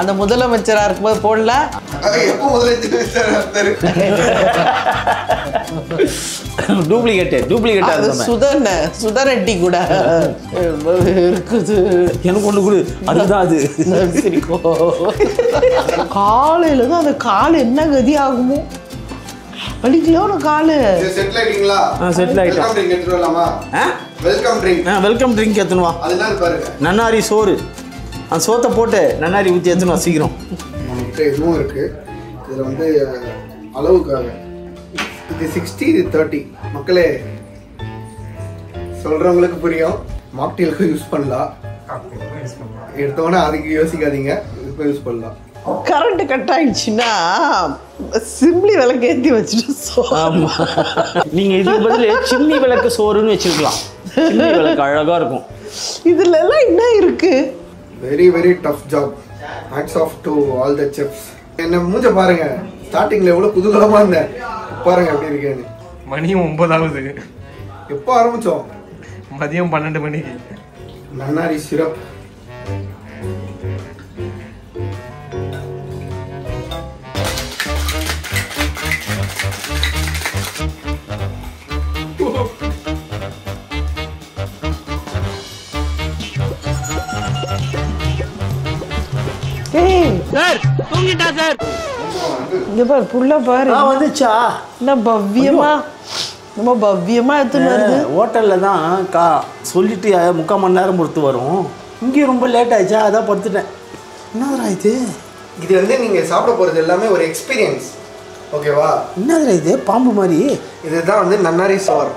அந்த முதலமைச்சரா இருக்கும்போது போடல. எப்போ முதலமைச்சர்? டூப்ளிகேட் சுதரெட்டி கூட இருக்குது. எனக்கு ஒன்று கொடு, அதுதான் அது. காலையில தான் அந்த கால் என்ன கதி ஆகுமோ, வலிக்கலையோ காலு. செட்டில் ஆயிட்டீங்களா? செட்டில் ஆயிட்டோம். வெல்கம் ட்ரிங்க் எடுத்துட்டு வரலாமா? Welcome drink. வெல்கம் ட்ரிங்க் எடுத்துன்னு வா. அதுதான் பாருங்க, நன்னாரி சோறு. அந்த சோத்தை போட்டு நன்னாரி ஊற்றி எடுத்துன்னு வா சீக்கிரம். நம்மகிட்ட இதுவும் இருக்கு. இதில் வந்து அளவுக்காக இது 60, இது 30. மக்களே சொல்றவங்களுக்கு புரியும். மாக்டெயிலுக்கு யூஸ் பண்ணலாம், எடுத்தோன்னே அதுக்கு யோசிக்காதீங்க, இதுக்கும் யூஸ் பண்ணலாம். கரண்ட் கட் ஆயிடுச்சுன்னா சிம்லி விளக்கு ஏற்றி வச்சுட்டு. ஆமாம், நீங்கள் இதுக்கு பதில் சிம்னி விளக்கு சோறுன்னு வச்சுருக்கலாம். சிம்னி விளக்கு அழகாக இருக்கும். இதுல எல்லாம் என்ன இருக்கு? Very very tough job. Hats off to all the chefs. என்ன மூஞ்ச பாருங்க, ஸ்டார்டிங்ல எவ்வளவு குதூகலமா இருந்தேன், பாருங்க எப்படி இருக்கேன்னு. மணியும் 9 ஆகுது. எப்போ ஆரம்பிச்சோம்? மதியம் 12 மணிக்கு. நன்னாரி சிரப், சார் தூங்கிட்டா சார். இந்த பாரு புள்ள பாரு வந்துச்சா, என்ன பவ்யமா, ரொம்ப பவ்யமா எடுத்துன்னு வருது. ஹோட்டலில் தான் சொல்லிட்டு 3/4 மணி நேரம் பொறுத்து வரும். இங்கேயும் ரொம்ப லேட் ஆயிடுச்சா, அதான் படுத்துட்டேன். என்னதுடா இது? இது வந்து நீங்க சாப்பிட போறது எல்லாமே ஒரு எக்ஸ்பீரியன்ஸ், ஓகேவா? என்னதுடா இது பாம்பு மாதிரி? இதுதான் வந்து நன்னாரி சோர்.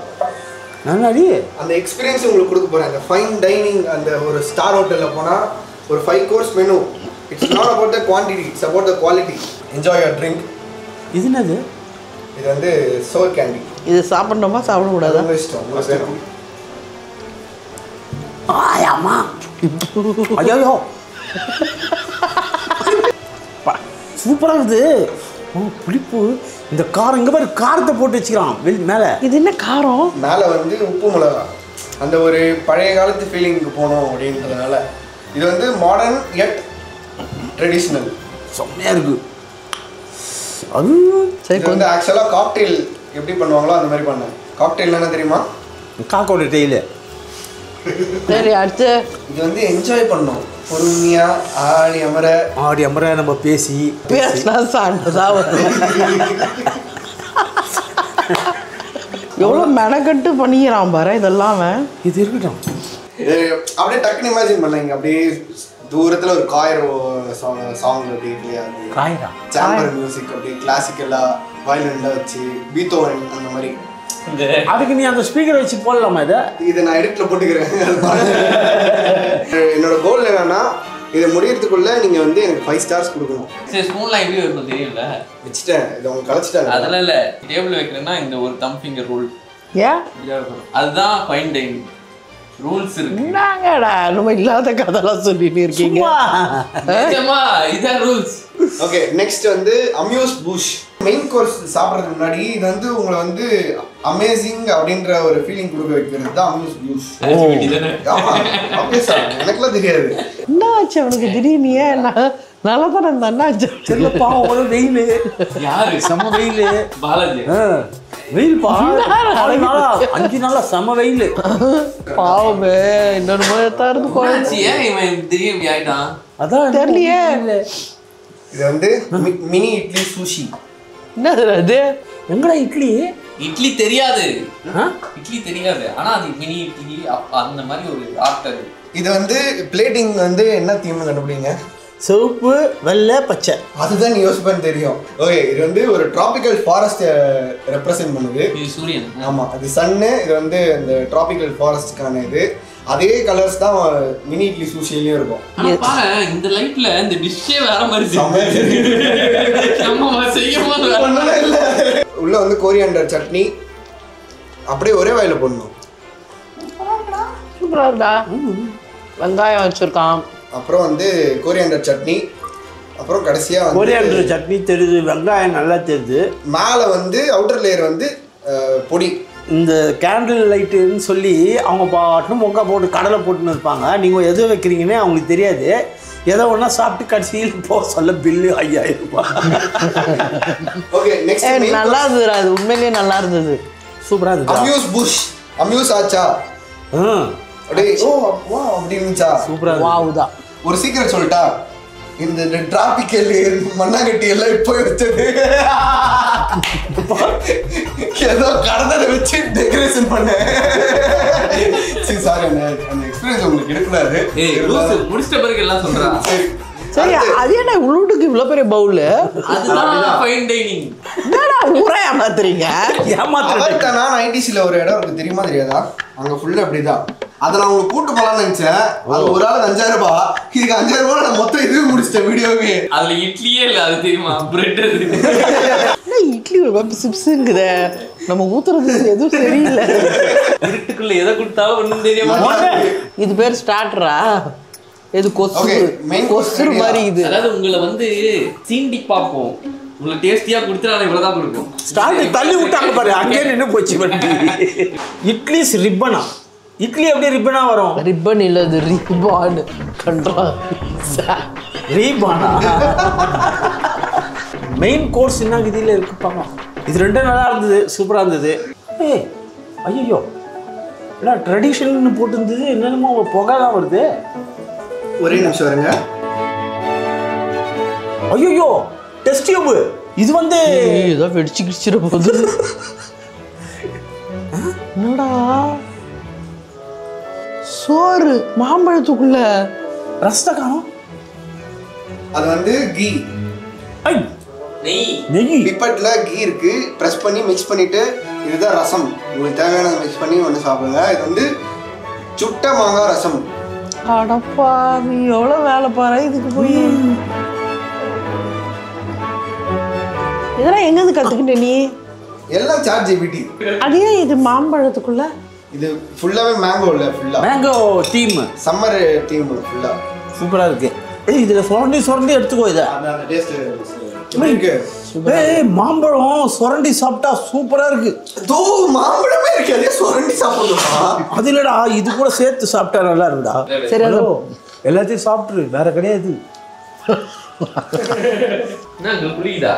நன்னாரி அந்த எக்ஸ்பீரியன்ஸ் உங்களுக்கு கொடுக்க போறேன். அந்த ஃபைன் டைனிங், அந்த ஒரு ஸ்டார் ஹோட்டலில் போனால் ஒரு 5 course menu. It's not about the quantity, it's about the quality. Enjoy your drink. இது என்னது? இது வந்து சோர் கேண்டி. இது சாப்பிடணுமா சாப்பிடக்கூடாதா? இஷ்டம், உங்களுக்கு வேணும். ஆயாமா ஐயோ சூப்பராக இருக்குது. புளிப்பு. இந்த காரம் இங்கே பாரு, காரத்தை போட்டு வச்சுக்கிறான் மேலே. இது என்ன காரம்? மேலே வந்து உப்பு மிளகா, அந்த ஒரு பழைய காலத்து ஃபீலிங்க்கு போகணும் அப்படின்றதுனால. இது வந்து மாடர்ன் எட் ட்ரெடிஷ்னல். செம்மையாக இருக்குது. அது இது வந்து ஆக்சுவலாக காக்டெயில் எப்படி பண்ணுவாங்களோ அந்த மாதிரி பண்ணேன். காக்டெயில் என்ன தெரியுமா? காக்கோட டெய்லு. சரி அடுத்து இது வந்து என்ஜாய் பண்ணோம் பொறுமையாக, ஆடி அமர நம்ம பேசினா சாண்டதா எவ்வளோ மெனக்கட்டு பண்ணிக்கிறான் பாரு இதெல்லாம். இது இருக்கட்டும். அப்படியே டக்குன்னு இமேஜின் பண்ணீங்க, அப்படியே தூரத்தில் ஒரு காயர் சாங் அப்படி இல்லையா, காயரா சாம்பர் மியூசிக், அப்படி கிளாசிக்கலாக வயலின்ல வச்சு பீத்தோவன் அந்த மாதிரி. அதுக்கு நீ அந்த ஸ்பீக்கர் வச்சு போடலாமா? இதை நான் எடிட்ல போட்டுக்கிறேன். என்னோட கோல் என்னன்னா, இதை முடியறதுக்குள்ள நீங்க வந்து எனக்கு 5 stars கொடுக்கணும். சரி, ஸ்பூன்லாம் எப்படி வைக்கணும் தெரியல, வச்சுட்டேன். இதை உங்களுக்கு கலைச்சிட்டாங்க. அதெல்லாம் இல்லை, டேபிள் வைக்கிறேன்னா இந்த ஒரு தம் ஃபிங்கர் ரூல். ஏன்? அதுதான் ஃபைன் டைனிங் ரூல்ஸ் இருக்கு. என்னங்கடா நம்ம இல்லாத கதெல்லாம் சொல்லிட்டு இருக்கீங்க. இதான் ரூல்ஸ். ஓகே, நெக்ஸ்ட் வந்து அம்யூஸ் புஷ். மெயின் கோர்ஸ் சாப்பிட்றதுக்கு முன்னாடி இது வந்து உங்களை வந்து அமேசிங் அப்படின்ற ஒரு ஃபீலிங் கொடுக்க வைக்கிறது தான் அம்யூஸ் புஷ். எனக்குலாம் தெரியாது. என்ன ஆச்சு அவனுக்கு திடீர்னு? ஏன் நல்லா தானே இந்த அண்ணாச்சு செல்லப்பா ஒரு வெயில். யாரு செம்ம வெயில்? பாலாஜி. வெயில் 5 நாளா செம்ம வெயில். பாவமே இன்னொரு தான் இருந்து குழந்தை. ஏன் இவன் திடீர்னு ஆயிட்டான்? அதான் தெரியலையே. இது வந்து மினி இட்லி சூஷி. என்னது அது? எங்கடா இட்லி? இட்லி தெரியாது, இட்லி தெரியாது, ஆனா அது மினி இட்லி அந்த மாதிரி ஒரு ஆர்ட். அது இது வந்து பிளேட்டிங் வந்து என்ன தீம்னு கண்டுபிடிங்க. சிவப்பு வெள்ளை பச்சை, அதுதான் நீ யோசிப்பேன்னு தெரியும். ஓகே, இது வந்து ஒரு டிராபிக்கல் ஃபாரஸ்ட் ரெப்ரசென்ட் பண்ணுது. இது சூரியன். ஆமா, அது சன்னு. இது வந்து இந்த டிராபிக்கல் ஃபாரஸ்ட்கான இது. அதே கலர்ஸ் தான் மினி இட்லி சூஷிலையும் இருக்கும். ஆனா பாரு இந்த லைட்ல இந்த டிஷ்ஷே வேற மாதிரி நம்ம செய்யும்போது வேற இல்ல. உள்ள வந்து கோரியாண்டர் சட்னி அப்படியே ஒரே வாயில போடணும். சூப்பரா இருக்கா? வெங்காயம் வச்சிருக்கான், அப்புறம் வந்து கோரியாண்டர் சட்னி, அப்புறம் கடைசியா வந்து கோரியாண்டர் சட்னி தெரியுது, வெங்காயம் நல்லா தெரியுது. மேலே வந்து அவுட்டர் லேயர் வந்து பொடி. இந்த கேண்டில் லைட்டுன்னு சொல்லி அவங்க பாட்டும் மொக்கா போட்டு கடலை போட்டுன்னு இருப்பாங்க. நீங்கள் எது வைக்கிறீங்கன்னே அவங்களுக்கு தெரியாது. ஏதோ ஒன்றா சாப்பிட்டு கடைசியில் போக சொல்ல பில்லு 5000 ரூபாய். ஓகே நெக்ஸ்ட் நல்லா இருந்தது. அது உண்மையிலேயே நல்லா இருந்தது, சூப்பராக இருந்தது. அம்யூஸ் புஷ் அம்யூஸ் ஆச்சா? அப்படியே ஓ வா அப்படி இருந்துச்சா? சூப்பராக வாவ் தான். ஒரு சீக்கிரம் சொல்லிட்டா, இந்த டிராபிக்கல் மண்ணாங்கட்டி எல்லாம் இப்போ வச்சது ஏதோ கடனை வச்சு டெக்கரேஷன் பண்ணேன். சாரி அந்த எக்ஸ்பீரியன்ஸ் உங்களுக்கு எடுக்கூடாது. முடிச்சிட்ட பிறகு எல்லாம் சொல்றா. சரி, அது என்ன உள்ளுட்டுக்கு இவ்வளோ பெரிய பவுல்? அதுதான் ஃபைன் டைனிங். என்னடா ஊரே ஏமாத்துறீங்க? ஏமாத்துறேன். 90s ஒரு இடம் இருக்கு, தெரியுமா தெரியாதா? அங்க ஃபுல்லா அப்படிதான். அதை நான் உங்களுக்கு கூட்டு போலான்னு நினைச்சேன். அது ஒரு ஆளுக்கு 5000 ரூபாய். இதுக்கு 5000 ரூபாய் நான் மொத்தம் இதுவே முடிச்சிட்டேன் வீடியோவே. அதுல இட்லியே இல்ல, அது தெரியுமா? பிரெட். இட்லி சிப்ஸுங்குத நம்ம ஊத்துறது எதுவும் சரியில்லை. இருட்டுக்குள்ள எதை கொடுத்தாலும் ஒண்ணும் தெரியாம. இது பேர் ஸ்டார்டரா? எது கொசுறு மாதிரி இது. அதாவது உங்களை வந்து சீண்டி பார்ப்போம், உங்களை டேஸ்டியா கொடுத்துட்டு அதை இவ்வளவுதான் கொடுக்கும். ஸ்டார்ட் தள்ளி விட்டாங்க பாரு, அங்கேயே நின்று போச்சு வண்டி. இட்லிஸ் ரிப்பனா? இட்லி எப்படி ரிப்பனா வரும்? ரிப்பன் இல்ல, அது ரிபான் கண்ட்ரா. ரீபானா? மெயின் கோர்ஸ் என்ன இதில் இருக்குப்பாங்க. இது ரெண்டும் நல்லா இருந்தது, சூப்பராக இருந்தது. ஏய் ஐயோ, இல்லை ட்ரெடிஷனல்னு போட்டுருந்தது, என்னென்னமோ புகை தான் வருது. ஒரே நிமிஷம் வருங்க. ஐயோ டெஸ்ட் டியூப். இது வந்து ஏதோ வெடிச்சு கிடிச்சிட போகுது. என்னடா சோறு மாம்பழத்துக்குள்ள ரசத்தை காணும். அது வந்து கீ, நெய். பிப்பட்ல கீ இருக்கு, பிரஸ் பண்ணி மிக்ஸ் பண்ணிட்டு இதுதான் ரசம். உங்களுக்கு தேவையானதை மிக்ஸ் பண்ணி ஒன்று சாப்பிடுங்க. இது வந்து சுட்ட மாங்காய் ரசம். அடப்பா, நீ எவ்வளவு வேலை பாரு இதுக்கு போய். இதெல்லாம் எங்க இருந்து கத்துக்கிட்ட நீ? எல்லாம் சாட் ஜிபிடி. அதே இது மாம்பழத்துக்குள்ள இது ஃபுல்லாவே மேங்கோ இல்ல, ஃபுல்லா மேங்கோ தீம், சம்மர் தீம் ஃபுல்லா சூப்பரா இருக்கு. ஏய் இதுல சுரண்டி எடுத்துக்கோ. இதை அந்த டேஸ்ட் இருக்கு. ஏய் மாம்பழம் சுரண்டி சாப்பிட்டா சூப்பரா இருக்கு. தோ மாம்பழமே இருக்கு, அதே சுரண்டி சாப்பிடணுமா? அது இல்லடா, இது கூட சேர்த்து சாப்பிட்டா நல்லா இருக்குடா. சரி, எல்லாத்தையும் சாப்பிட்டுரு, வேற கிடையாது. புரியுதா?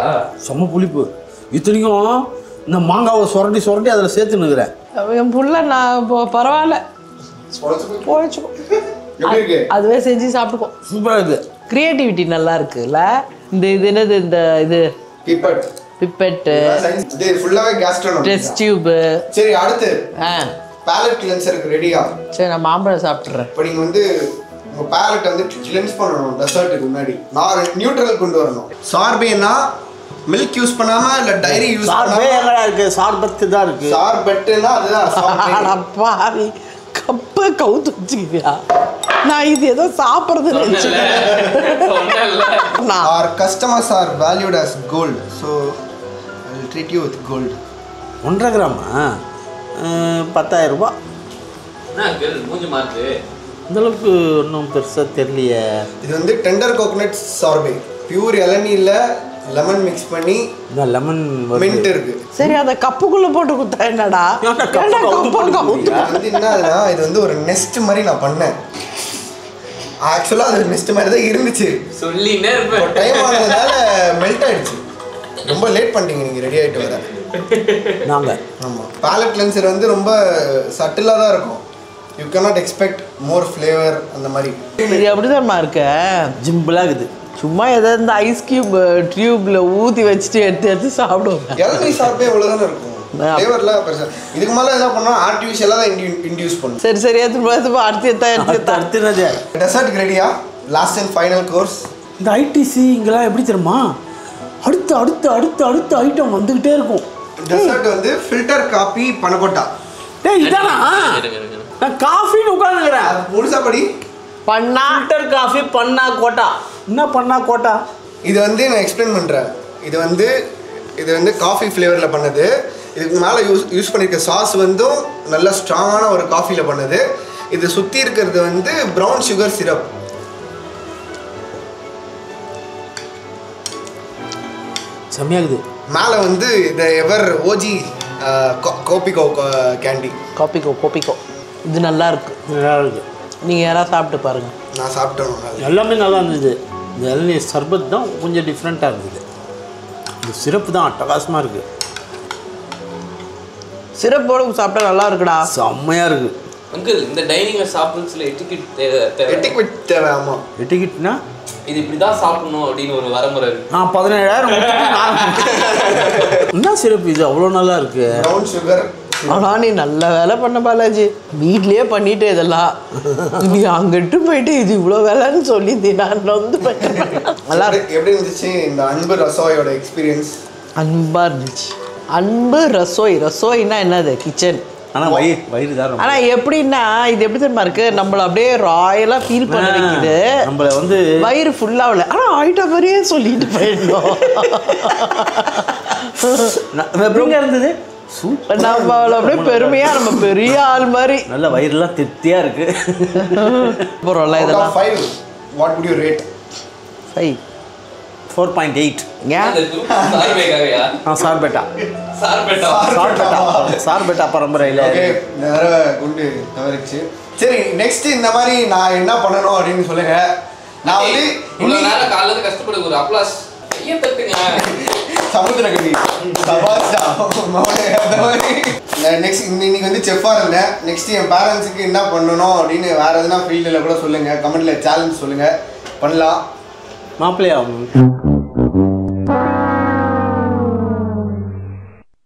செம்ம புளிப்பு. இத்தனைக்கும் இந்த மாங்காவை சுரண்டி அதில் சேர்த்து நிற்கிறேன். என் புள்ள நான் பரவாயில்ல போயிடுச்சுக்கோ, அதுவே செஞ்சு சாப்பிட்டுக்கோ. சூப்பராக இருக்கு. கிரியேட்டிவிட்டி நல்லா இருக்குல்ல. இந்த இது என்னது, இந்த இது பிப்பெட்டு, இது ஃபுல்லாவே கேஸ்ட்ரோனமி, டெஸ்ட் டியூப். சரி அடுத்து பேலட் கிளென்சருக்கு ரெடியா? சரி, நான் மாம்பழம் சாப்பிட்றேன். இப்போ நீங்கள் வந்து உங்கள் பேலட் வந்து கிளென்ஸ் பண்ணணும். டெசர்ட்டுக்கு முன்னாடி நான் நியூட்ரல் கொண்டு வரணும். சார்பேனா மில்க் யூஸ் பண்ணாம இல்ல டைரி யூஸ் பண்ணாம எங்கடா இருக்கு? சார்பத்து தான் இருக்கு. சார்பட்டுனா அதுதான் சார்பே. அடப்பாவி, கப்பை கவுத்து வச்சுக்கியா? நான் இது ஏதோ சாப்பிட்றது நினைச்சேன். Our customers are valued as gold, so I will treat you with gold. 1.5 கிராமா 10,000 ரூபாய். மூஞ்சி மாத்து. இந்த அளவுக்கு ஒன்றும் பெருசாக தெரியலையே. இது வந்து டெண்டர் கோகனட் சார்பே, பியூர் இளநீர்ல லெமன் மிக்ஸ் பண்ணி லெமன் மின்ட் இருக்கு. சரி, அதை கப்புக்குள்ள போட்டு குத்தா என்னடா? வந்து என்னதுன்னா, இது வந்து ஒரு நெஸ்ட் மாதிரி நான் பண்ணேன். ஆக்சுவலா அது நெஸ்ட் மாதிரி தான் இருந்துச்சு. சொல்லினே டைம் ஆனதுனால மெல்ட் ஆயிடுச்சு. ரொம்ப லேட் பண்ணிட்டீங்க நீங்க ரெடி ஆயிட்டு வர. நாங்க ஆமா, பேலட் கிளென்சர் வந்து ரொம்ப சட்டிலா தான் இருக்கும். You cannot expect more flavour அந்த மாதிரி. இது அப்படிதான்மா இருக்க, ஜிம்பிளா இருக்குது. சும்மா ஏதோ இந்த ஐஸ் கியூப் டியூப்ல ஊற்றி வச்சுட்டு எடுத்து சாப்பிடுவோம். இளநீர் சாப்பிட்டே இவ்வளோதானே இருக்கும், ஃப்ளேவர்லாம் பெருசா. இதுக்கு மேலே என்ன பண்ணோம், ஆர்டிஃபிஷியலாக தான் இன்டியூஸ் பண்ணும். சரி சரி, அடுத்து டெசர்ட் ரெடியா? Last and final course. இந்த ஐடிசி இங்கெல்லாம் எப்படி தெரியுமா, அடுத்து அடுத்து அடுத்து அடுத்து ஐட்டம் வந்துக்கிட்டே இருக்கும். டெசர்ட் வந்து ஃபில்டர் காபி பனகோட்டா. டேய் இதானா? நான் காஃபின்னு உட்காந்துக்கிறேன். முழுசா படி. பண்ணா ஃபில்டர் காஃபி பண்ணா கோட்டா. என்ன பண்ணா கோட்டா? இது வந்து நான் எக்ஸ்பிளைன் பண்ணுறேன். இது வந்து காஃபி ஃப்ளேவரில் பண்ணது. இதுக்கு மேலே யூஸ் பண்ணியிருக்க சாஸ் வந்து நல்ல ஸ்ட்ராங்கான ஒரு காஃபியில் பண்ணது. இது சுற்றி இருக்கிறது வந்து ப்ரௌன் சுகர் சிரப். செம்மையாகுது. மேலே வந்து இந்த எவர் ஓஜி கோபிகோ கேண்டி. கோபிக்கோ இது நல்லா இருக்கு. நல்லா இருக்கு. நீங்கள் யாராவது சாப்பிட்டு பாருங்க. நான் சாப்பிட்டேன். எல்லாமே நல்லா இருந்தது. இந்த இளநீர் சர்பத் தான் கொஞ்சம் டிஃப்ரெண்ட்டாக இருந்தது. இந்த சிரப்பு தான் அட்டகாசமாக இருக்குது. சிரப்போடு சாப்பிட்டா நல்லா இருக்குடா. செம்மையாக இருக்குது. அங்கிள் இந்த டைனிங்கில் சாப்பிட்றதுல எட்டிக்கெட் தேவை. ஆமாம், எட்டிக்கிட்னா இது இப்படி தான் சாப்பிடணும் அப்படின்னு ஒரு வரமுறை இருக்கு. 17,000 என்ன சிறப்பு இது அவ்வளோ நல்லா இருக்கு. Brown sugar. ஆனால் நீ நல்ல வேலை பண்ண பாலாஜி. வீட்லேயே பண்ணிட்டு இதெல்லாம் நீ அங்கிட்டு போயிட்டு இது இவ்வளோ வேலைன்னு சொல்லி நான் வந்து நல்லா எப்படி இருந்துச்சு இந்த அன்பு ரசோயோட எக்ஸ்பீரியன்ஸ்? அன்பாக இருந்துச்சு. அன்பு ரசோய்னா என்னது? கிச்சன். ஆனால் வயிறு தான். ஆனால் எப்படின்னா இது எப்படி தெரியுமா இருக்கு, நம்மள அப்படியே ராயலாக ஃபீல் பண்ண வைக்குது. நம்மளை வந்து வயிறு ஃபுல்லாகல ஆனால் ஆயிட்ட மாதிரியே சொல்லிட்டு போயிடணும். எப்படிங்க இருந்தது? நம்ம அப்படியே பெருமையாக நம்ம பெரிய ஆள் மாதிரி நல்ல வயிறுலாம் திருப்தியாக இருக்கு. போகிறோம்ல இதெல்லாம். 5 what would you rate? 5 4.8. Sarpatta பரம்பரையில் நிறைய குண்டு தவறிச்சு. சரி, நெக்ஸ்ட் இந்த மாதிரி நான் என்ன பண்ணணும் அப்படின்னு சொல்லுங்க. நான் வந்து இவ்வளவு நேரம் காலையில கஷ்டப்பட்டு ஒரு அப்ளாஸ் கையை தட்டுங்க. சமுத்திரக்கவி நெக்ஸ்ட் இன்னைக்கு வந்து செஃப்பாக இருந்தேன். நெக்ஸ்ட் என் பேரண்ட்ஸுக்கு என்ன பண்ணணும் அப்படின்னு வேற எதுனா ஃபீல்டில் கூட சொல்லுங்க. கமெண்ட்ல சேலஞ்ச் சொல்லுங்க, பண்ணலாம். மாப்பிள்ளையா